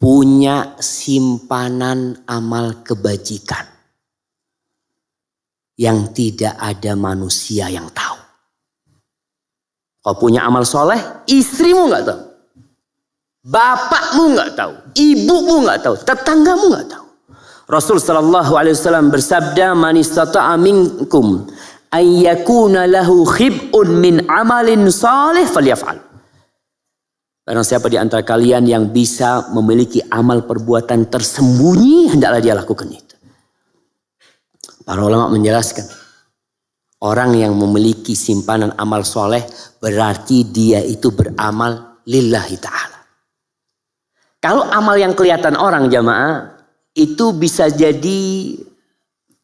punya simpanan amal kebajikan yang tidak ada manusia yang tahu. Kau punya amal soleh, istrimu nggak tahu, bapakmu nggak tahu, ibumu nggak tahu, tetanggamu nggak tahu. Rasul sallallahu alaihi wasallam bersabda, "Man istata'a minkum ay yakuna lahu khib'un min amalin salih falyaf'al." Barang siapa di antara kalian yang bisa memiliki amal perbuatan tersembunyi, hendaklah dia lakukan itu. Para ulama menjelaskan, orang yang memiliki simpanan amal soleh berarti dia itu beramal lillahi ta'ala. Kalau amal yang kelihatan orang jamaah, itu bisa jadi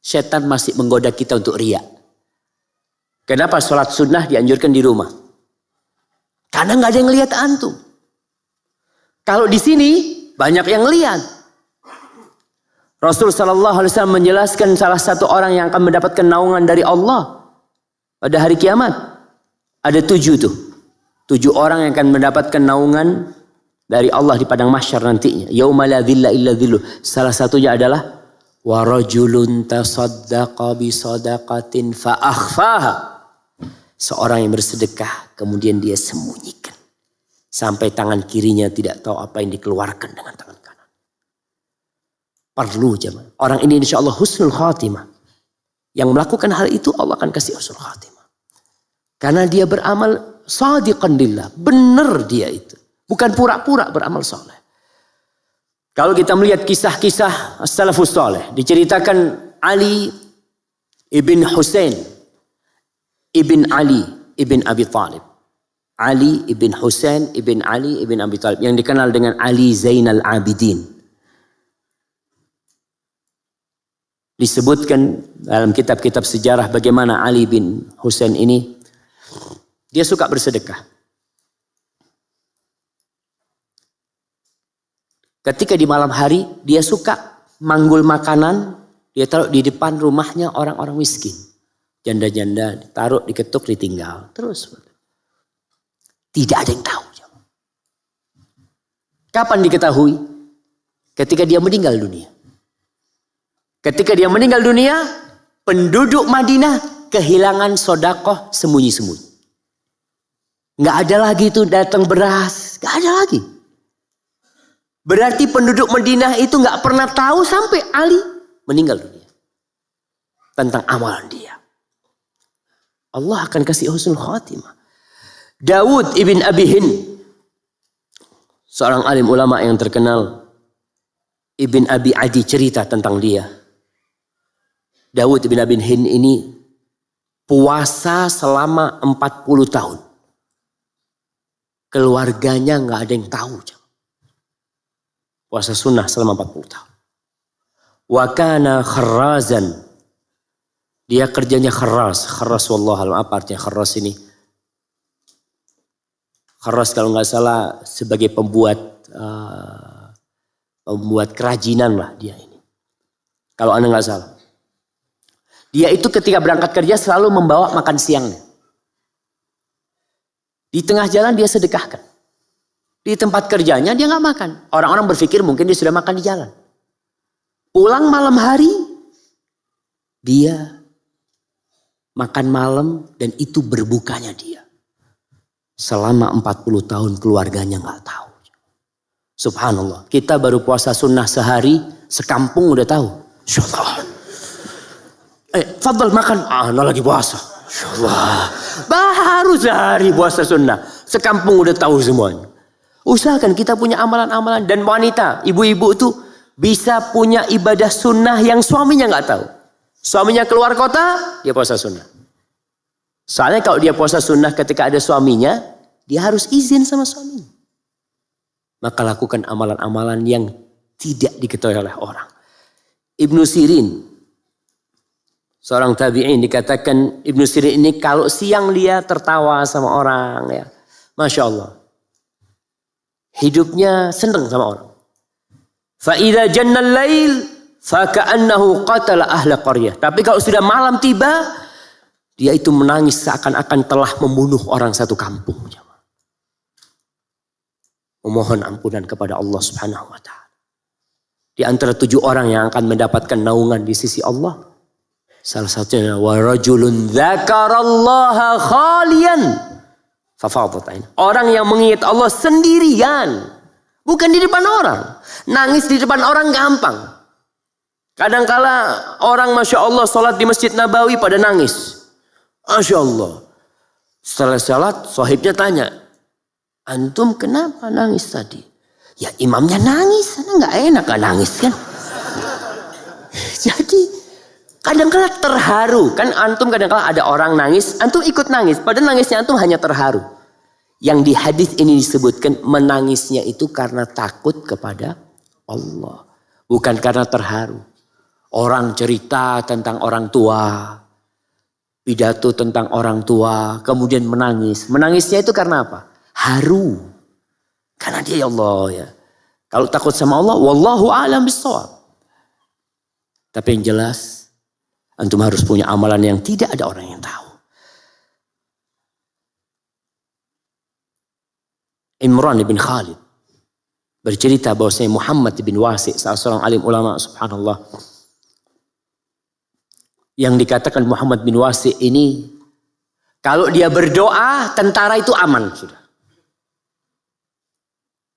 setan masih menggoda kita untuk riya. Kenapa sholat sunnah dianjurkan di rumah? Karena nggak ada yang lihat antum. Kalau di sini banyak yang lihat. Rasul sallallahu alaihi wasallam menjelaskan salah satu orang yang akan mendapatkan naungan dari Allah pada hari kiamat. Ada 7 tuh. 7 orang yang akan mendapatkan naungan dari Allah di padang mahsyar nantinya. Yauma la dhilla illa dhilluh. Salah satunya adalah wa rajulun tasaddaqa bi sadaqatin fa akhfaha. Seorang yang bersedekah kemudian dia sembunyikan sampai tangan kirinya tidak tahu apa yang dikeluarkan dengan tangan kanan. Perlu jemaah. Orang ini insya Allah husnul khatimah. Yang melakukan hal itu Allah akan kasih husnul khatimah. Karena dia beramal shadiqan lillah. Benar dia itu. Bukan pura-pura beramal soleh. Kalau kita melihat kisah-kisah as-salafus soleh. Diceritakan Ali ibn Husain ibn Ali ibn Abi Talib. Ali ibn Husain ibn Ali ibn Abi Talib. Yang dikenal dengan Ali Zainal Abidin. Disebutkan dalam kitab-kitab sejarah bagaimana Ali bin Husain ini. Dia suka bersedekah. Ketika di malam hari dia suka manggul makanan. Dia taruh di depan rumahnya orang-orang miskin. Janda-janda ditaruh, diketuk, ditinggal. Terus. Tidak ada yang tahu. Kapan diketahui? Ketika dia meninggal dunia. Ketika dia meninggal dunia, penduduk Madinah kehilangan sodakoh sembunyi-sembunyi. Nggak ada lagi itu datang beras. Nggak ada lagi. Berarti penduduk Madinah itu nggak pernah tahu sampai Ali meninggal dunia. Tentang amalan dia. Allah akan kasih husnul khatimah. Dawud ibn Abi Hind, seorang alim ulama yang terkenal. Ibn Abi Adi cerita tentang dia. Dawud ibn Abi Hind ini puasa selama 40 tahun. Keluarganya nggak ada yang tahu. Puasa sunnah selama 40 tahun. Wa kana kharrazan. Dia kerjanya kharraz. Kharraz wallahualam, apa artinya kharraz ini? Kharraz kalau nggak salah sebagai pembuat kerajinan lah dia ini. Kalau anda nggak salah. Dia itu ketika berangkat kerja selalu membawa makan siangnya. Di tengah jalan dia sedekahkan. Di tempat kerjanya dia nggak makan. Orang-orang berpikir mungkin dia sudah makan di jalan. Pulang malam hari dia makan malam dan itu berbukanya dia. Selama 40 tahun keluarganya nggak tahu. Subhanallah. Kita baru puasa sunnah sehari, sekampung udah tahu. Insyaallah. Fadl makan. Nah lagi puasa. Insyaallah. Baru sehari puasa sunnah. Sekampung udah tahu semuanya. Usahakan kita punya amalan-amalan. Dan wanita, ibu-ibu tuh bisa punya ibadah sunnah yang suaminya nggak tahu. Suaminya keluar kota, dia puasa sunnah. Soalnya kalau dia puasa sunnah ketika ada suaminya, dia harus izin sama suaminya. Maka lakukan amalan-amalan yang tidak diketahui oleh orang. Ibnu Sirin, seorang tabi'in, dikatakan Ibnu Sirin ini kalau siang dia tertawa sama orang, ya, Masya Allah. Hidupnya senang sama orang. Fa'idha jannal lail, faka'annahu qatala ahla qaryah. Tapi kalau sudah malam tiba, dia itu menangis seakan-akan telah membunuh orang satu kampung. Memohon ampunan kepada Allah Subhanahu wa ta'ala. Di antara 7 orang yang akan mendapatkan naungan di sisi Allah. Salah satunya wa rajulun dzakarallaha khalian fafadat ain. Orang yang mengingat Allah sendirian, bukan di depan orang. Nangis di depan orang gampang. Kadangkala orang Masya Allah sholat di Masjid Nabawi pada nangis. Masya Allah. Setelah sholat, sahibnya tanya, antum kenapa nangis tadi? Ya imamnya nangis, nggak enak kan nangis kan. Jadi kadangkala terharu. Kan antum kadangkala ada orang nangis, antum ikut nangis. Padahal nangisnya antum hanya terharu. Yang di hadis ini disebutkan menangisnya itu karena takut kepada Allah. Bukan karena terharu. Orang cerita tentang orang tua. Pidato tentang orang tua. Kemudian menangis. Menangisnya itu karena apa? Haru. Karena dia ya Allah ya. Kalau takut sama Allah. Wallahu a'lam bishawab. Tapi yang jelas. Antum harus punya amalan yang tidak ada orang yang tahu. Imran bin Khalid. Bercerita bahwasanya Muhammad bin Wasi. Salah seorang alim ulama subhanallah. Yang dikatakan Muhammad bin Wasi ini. Kalau dia berdoa tentara itu aman sudah.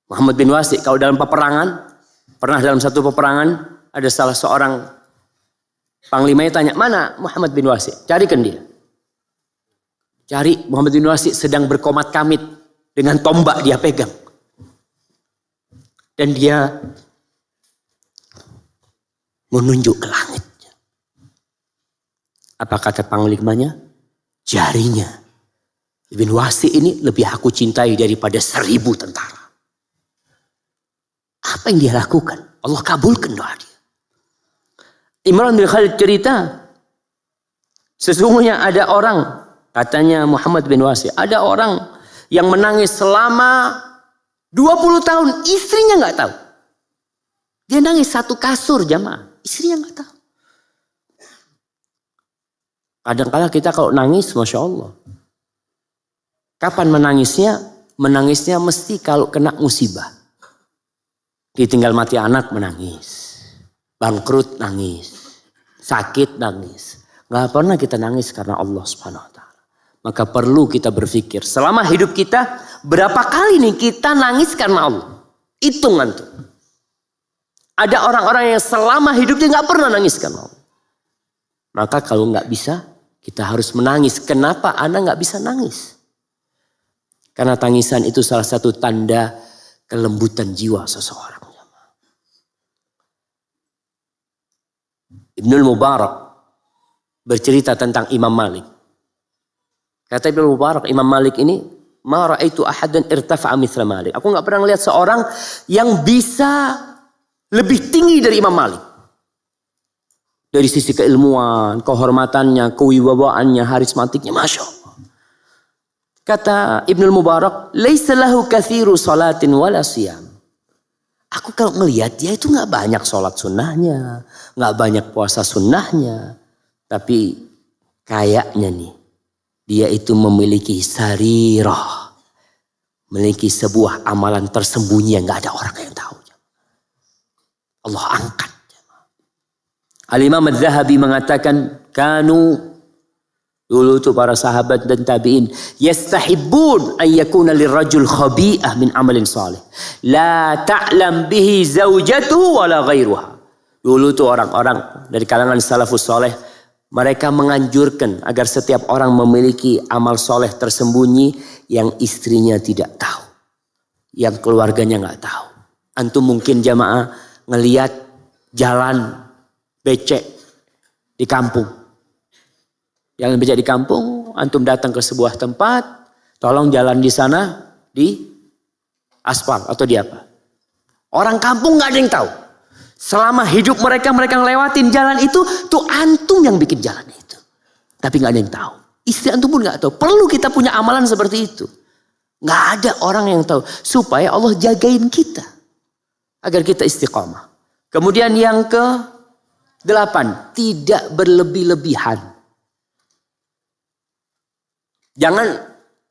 Muhammad bin Wasi kalau dalam peperangan. Pernah dalam satu peperangan. Ada salah seorang panglimanya tanya, mana Muhammad bin Wasi? Carikan dia. Cari Muhammad bin Wasi sedang berkomat kamit. Dengan tombak dia pegang. Dan dia menunjuk ke langit. Apa kata panglimanya? Jarinya. Ibn Wasi ini lebih aku cintai daripada 1000 tentara. Apa yang dia lakukan? Allah kabulkan doa dia. Imran bin Khalid cerita. Sesungguhnya ada orang. Katanya Muhammad bin Wasi. Ada orang yang menangis selama 20 tahun. Istrinya gak tahu. Dia nangis satu kasur jamaah. Istrinya gak tahu. Kadang-kadang kita kalau nangis, Masya Allah. Kapan menangisnya? Menangisnya mesti kalau kena musibah. Ditinggal mati anak menangis. Bangkrut nangis. Sakit nangis. Gak pernah kita nangis karena Allah Subhanahu Wa Taala. Maka perlu kita berpikir. Selama hidup kita, berapa kali nih kita nangis karena Allah? Hitungan tuh. Ada orang-orang yang selama hidupnya gak pernah nangis karena Allah. Maka kalau gak bisa, kita harus menangis. Kenapa Anda gak bisa nangis? Karena tangisan itu salah satu tanda kelembutan jiwa seseorang. Ibnul Mubarak bercerita tentang Imam Malik. Kata Ibnul Mubarak, Imam Malik ini, ma ra'aitu ahadan irtafa'a mithla Malik. Aku gak pernah melihat seorang yang bisa lebih tinggi dari Imam Malik. Dari sisi keilmuan, kehormatannya, kewibawaannya, harismatiknya, Masya Allah. Kata Ibnul Mubarak, laisa lahu kathiru salatin wala siyam. Aku kalau melihat dia itu gak banyak sholat sunnahnya, gak banyak puasa sunnahnya. Tapi kayaknya nih, dia itu memiliki sarirah. Memiliki sebuah amalan tersembunyi yang gak ada orang yang tahu. Allah angkat. Al-Imam Al-Zahabi mengatakan, kanu, dulu itu para sahabat dan tabi'in, yastahibbun an yakuna lirrajul khabi'ah min amalin salih. La ta'lam bihi zawjatuhu wala ghairuha. Dulu itu orang-orang dari kalangan salafus saleh, mereka menganjurkan agar setiap orang memiliki amal soleh tersembunyi yang istrinya tidak tahu. Yang keluarganya nggak tahu. Antum mungkin jamaah ngelihat jalan becek di kampung. Jalan becek di kampung, antum datang ke sebuah tempat, tolong jalan di sana di aspal atau di apa. Orang kampung nggak ada yang tahu. Selama hidup mereka ngelewatin jalan itu, tuh antum yang bikin jalan itu. Tapi nggak ada yang tahu. Istri antum pun nggak tahu. Perlu kita punya amalan seperti itu. Nggak ada orang yang tahu. Supaya Allah jagain kita. Agar kita istiqamah. Kemudian yang ke-8. Tidak berlebih-lebihan. Jangan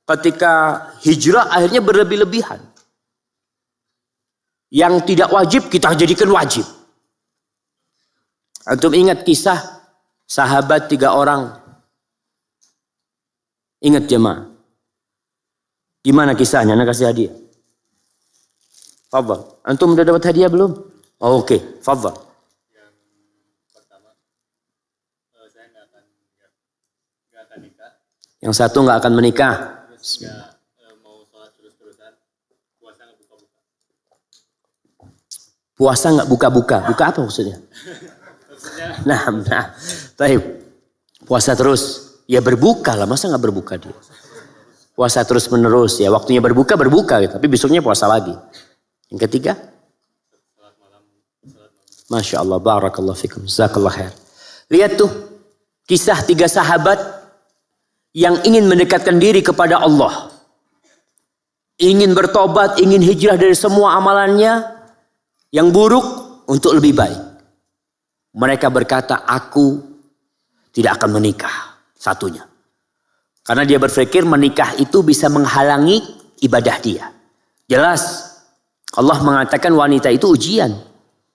ketika hijrah akhirnya berlebih-lebihan. Yang tidak wajib kita jadikan wajib. Antum ingat kisah sahabat 3 orang? Ingat jemaah. Gimana kisahnya? Ana kasih hadiah. Fadhal. Antum udah dapat hadiah belum? Oh, oke. Fadhal. Yang pertama, saya nggak akan nikah. Yang satu nggak akan menikah. Terus nggak mau sholat terus-terusan. Puasa nggak buka-buka. Puasa nggak buka-buka. Buka apa maksudnya? Nah. Baik. Puasa terus. Ya berbuka lah. Masa nggak berbuka dia? Puasa terus menerus. Ya waktunya berbuka gitu. Tapi besoknya puasa lagi. Yang ketiga? Masya Allah. Barakallahu fikum. Jazakallah khair. Lihat tuh. Kisah 3 sahabat yang ingin mendekatkan diri kepada Allah. Ingin bertobat. Ingin hijrah dari semua amalannya yang buruk untuk lebih baik. Mereka berkata, aku tidak akan menikah. Satunya. Karena dia berpikir menikah itu bisa menghalangi ibadah dia. Jelas. Allah mengatakan wanita itu ujian.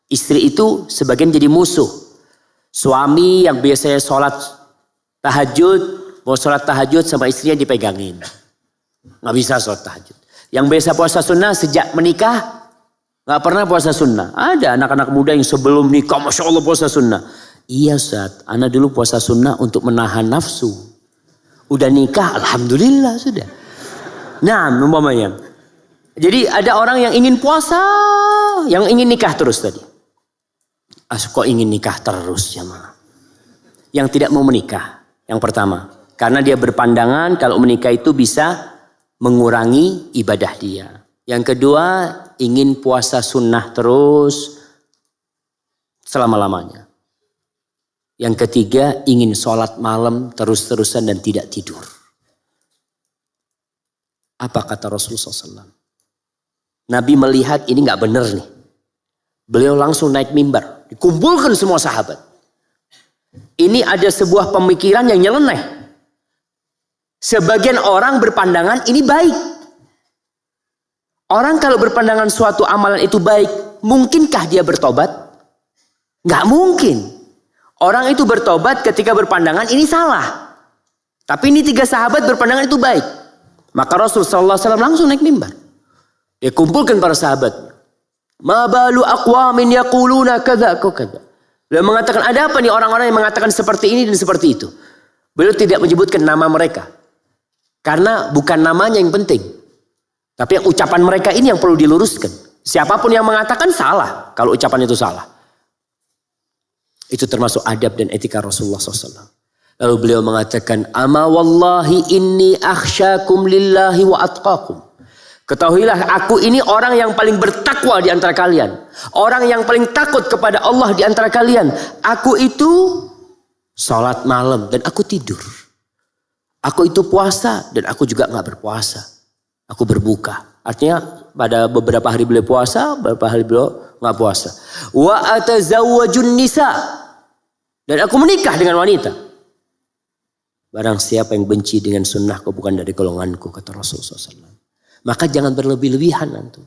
Istri itu sebagian jadi musuh. Suami yang biasanya sholat tahajud. Mau sholat tahajud sama istrinya dipegangin. Nggak bisa sholat tahajud. Yang biasa puasa sunnah sejak menikah. Nggak pernah puasa sunnah. Ada anak-anak muda yang sebelum nikah. Masya Allah puasa sunnah. Iya Ustaz. Ana dulu puasa sunnah untuk menahan nafsu. Udah nikah, alhamdulillah sudah. Nah, umpamanya. Jadi ada orang yang ingin puasa, yang ingin nikah terus tadi. Kok ingin nikah terus ya ma? Yang tidak mau menikah, yang pertama. Karena dia berpandangan kalau menikah itu bisa mengurangi ibadah dia. Yang kedua, ingin puasa sunnah terus selama-lamanya. Yang ketiga, ingin sholat malam terus-terusan dan tidak tidur. Apa kata Rasulullah SAW? Nabi melihat ini nggak benar nih. Beliau langsung naik mimbar. Dikumpulkan semua sahabat. Ini ada sebuah pemikiran yang nyeleneh. Sebagian orang berpandangan ini baik. Orang kalau berpandangan suatu amalan itu baik, mungkinkah dia bertobat? Nggak mungkin. Orang itu bertobat ketika berpandangan ini salah. Tapi ini 3 sahabat berpandangan itu baik. Maka Rasulullah SAW langsung naik mimbar. Dia kumpulkan para sahabat. Ma balu aqwamin yaquluna kadza kadza. Beliau mengatakan ada apa nih orang-orang yang mengatakan seperti ini dan seperti itu. Beliau tidak menyebutkan nama mereka. Karena bukan namanya yang penting. Tapi yang ucapan mereka ini yang perlu diluruskan. Siapapun yang mengatakan salah kalau ucapan itu salah. Itu termasuk adab dan etika Rasulullah SAW. Lalu beliau mengatakan, ama wallahi inni akhsyakum lillahi wa atqakum. Ketahuilah aku ini orang yang paling bertakwa di antara kalian. Orang yang paling takut kepada Allah di antara kalian. Aku itu sholat malam dan aku tidur. Aku itu puasa dan aku juga gak berpuasa. Aku berbuka. Artinya pada beberapa hari beliau puasa, beberapa hari beliau gak puasa. Wa atazawwajun nisa. Dan aku menikah dengan wanita. Barang siapa yang benci dengan sunnahku bukan dari golonganku, kata Rasulullah SAW. Maka jangan berlebih-lebihan antum.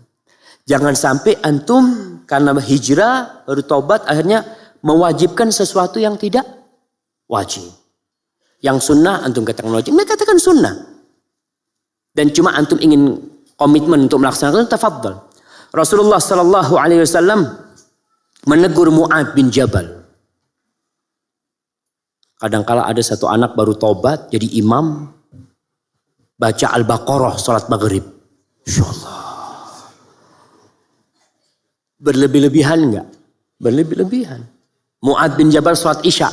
Jangan sampai antum karena hijrah baru taubat akhirnya mewajibkan sesuatu yang tidak wajib. Yang sunnah antum katakan wajib, mereka katakan sunnah. Dan cuma antum ingin komitmen untuk melaksanakan, tafadhal. Rasulullah SAW menegur Mu'ad bin Jabal. Kadangkala ada satu anak baru tobat jadi imam baca Al-Baqarah salat maghrib. Insyaallah. Berlebih-lebihan enggak? Berlebih-lebihan. Mu'ad bin Jabal salat Isya.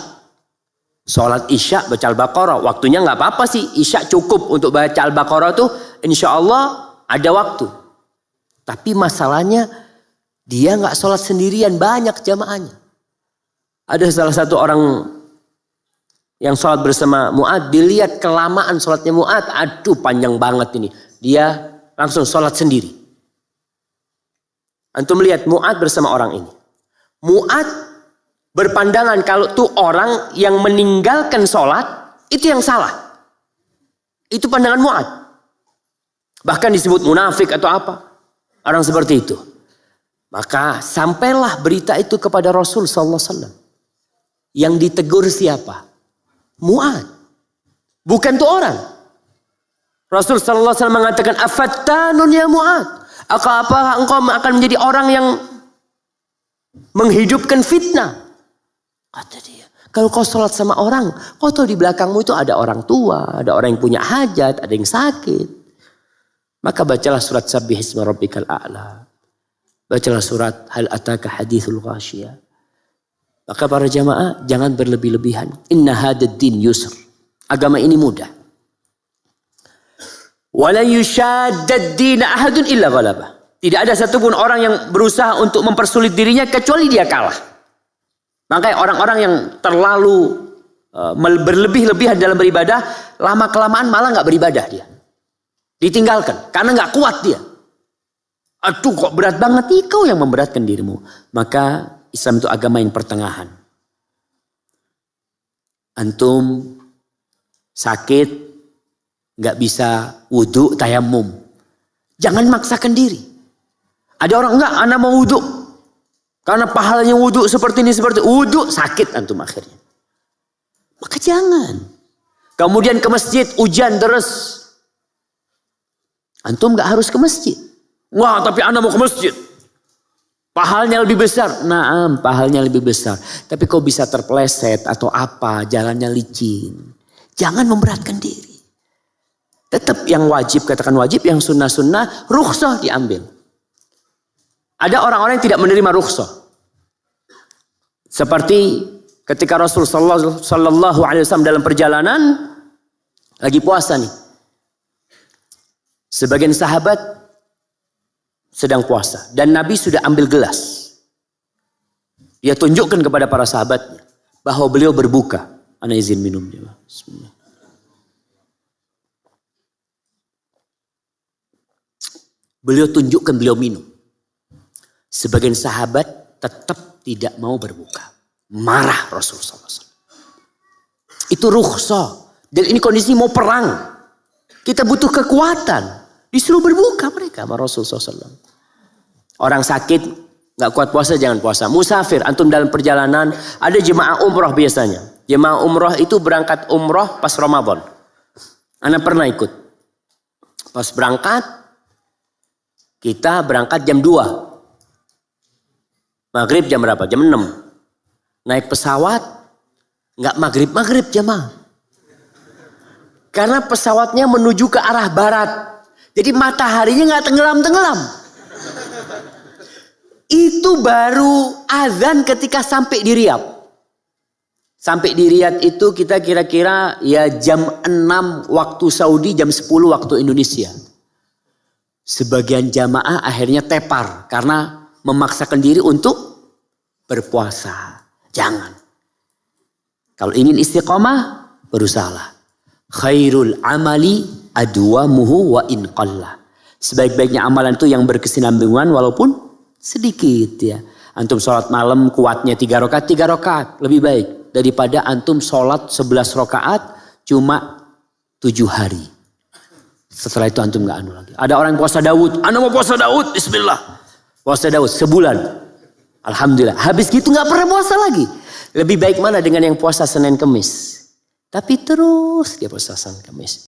Salat Isya baca Al-Baqarah. Waktunya enggak apa-apa sih. Isya cukup untuk baca Al-Baqarah tuh insyaallah ada waktu. Tapi masalahnya dia enggak salat sendirian, banyak jamaahnya. Ada salah satu orang yang sholat bersama Mu'ad, dilihat kelamaan sholatnya Mu'ad, aduh panjang banget ini. Dia langsung sholat sendiri. Antum lihat Mu'ad bersama orang ini. Mu'ad berpandangan kalau tuh orang yang meninggalkan sholat, itu yang salah. Itu pandangan Mu'ad. Bahkan disebut munafik atau apa. Orang seperti itu. Maka sampailah berita itu kepada Rasul sallallahu alaihi wasallam. Yang ditegur siapa? Mu'ad. Bukan tuh orang. Rasul sallallahu alaihi wasallam mengatakan, afattanun ya Mu'ad. Apakah engkau akan menjadi orang yang menghidupkan fitnah? Kata dia, kalau kau sholat sama orang, kau tahu di belakangmu itu ada orang tua, ada orang yang punya hajat, ada yang sakit. Maka bacalah surat Sabbih isma rabbikal a'la. Bacalah surat Hal ataka hadithul ghashiyah. Maka para jamaah jangan berlebih-lebihan. Inna hadad din yusr. Agama ini mudah. Wala yushaddad din ahadun illa ghalabah. Tidak ada satupun orang yang berusaha untuk mempersulit dirinya kecuali dia kalah. Makanya orang-orang yang terlalu berlebih-lebihan dalam beribadah, lama kelamaan malah nggak beribadah dia. Ditinggalkan karena nggak kuat dia. Aduh kok berat banget, kau yang memberatkan dirimu. Maka Islam itu agama yang pertengahan. Antum sakit, nggak bisa wudhu, tayamum. Jangan maksakan diri. Ada orang enggak, anak mau wudhu. Karena pahalanya wudhu seperti ini, seperti wudhu, sakit antum akhirnya. Maka jangan. Kemudian ke masjid, hujan terus. Antum nggak harus ke masjid. Wah tapi anak mau ke masjid. Pahalnya lebih besar. Naam, pahalnya lebih besar. Tapi kau bisa terpeleset atau apa, jalannya licin. Jangan memberatkan diri. Tetap yang wajib, katakan wajib, yang sunnah-sunnah, rukhsah diambil. Ada orang-orang yang tidak menerima rukhsah. Seperti ketika Rasul sallallahu alaihi wasallam dalam perjalanan, lagi puasa nih. Sebagian sahabat sedang puasa. Dan Nabi sudah ambil gelas. Dia tunjukkan kepada para sahabatnya bahwa beliau berbuka. Ana izin minum. Bismillah. Beliau tunjukkan beliau minum. Sebagian sahabat tetap tidak mau berbuka. Marah Rasulullah SAW. Itu rukhsah. Dan ini kondisi mau perang. Kita butuh kekuatan. Disuruh berbuka mereka sama Rasulullah SAW. Orang sakit nggak kuat puasa jangan puasa. Musafir, antum dalam perjalanan, ada jemaah umroh biasanya. Jemaah umroh itu berangkat umroh pas Ramadan. Ana pernah ikut. Pas berangkat, kita berangkat jam 2. Maghrib jam berapa? Jam 6. Naik pesawat, nggak maghrib jemaah. Karena pesawatnya menuju ke arah barat. Jadi mataharinya nggak tenggelam-tenggelam. Itu baru azan ketika sampai di Riyadh. Sampai di Riyadh itu kita kira-kira ya jam 6 waktu Saudi, jam 10 waktu Indonesia. Sebagian jamaah akhirnya tepar karena memaksakan diri untuk berpuasa. Jangan. Kalau ingin istiqomah, berusahalah. Khairul amali adwamuhu wa in qalla. Sebaik-baiknya amalan itu yang berkesinambungan walaupun sedikit ya. Antum sholat malam kuatnya 3 rakaat lebih baik daripada antum sholat 11 rakaat cuma 7 hari. Setelah itu antum nggak anu lagi. Ada orang yang puasa Daud, ana mau puasa Daud, bismillah. Puasa Daud sebulan. Alhamdulillah. Habis gitu nggak pernah puasa lagi. Lebih baik mana dengan yang puasa Senin Kemis? Tapi terus dia puasa Senin Kemis.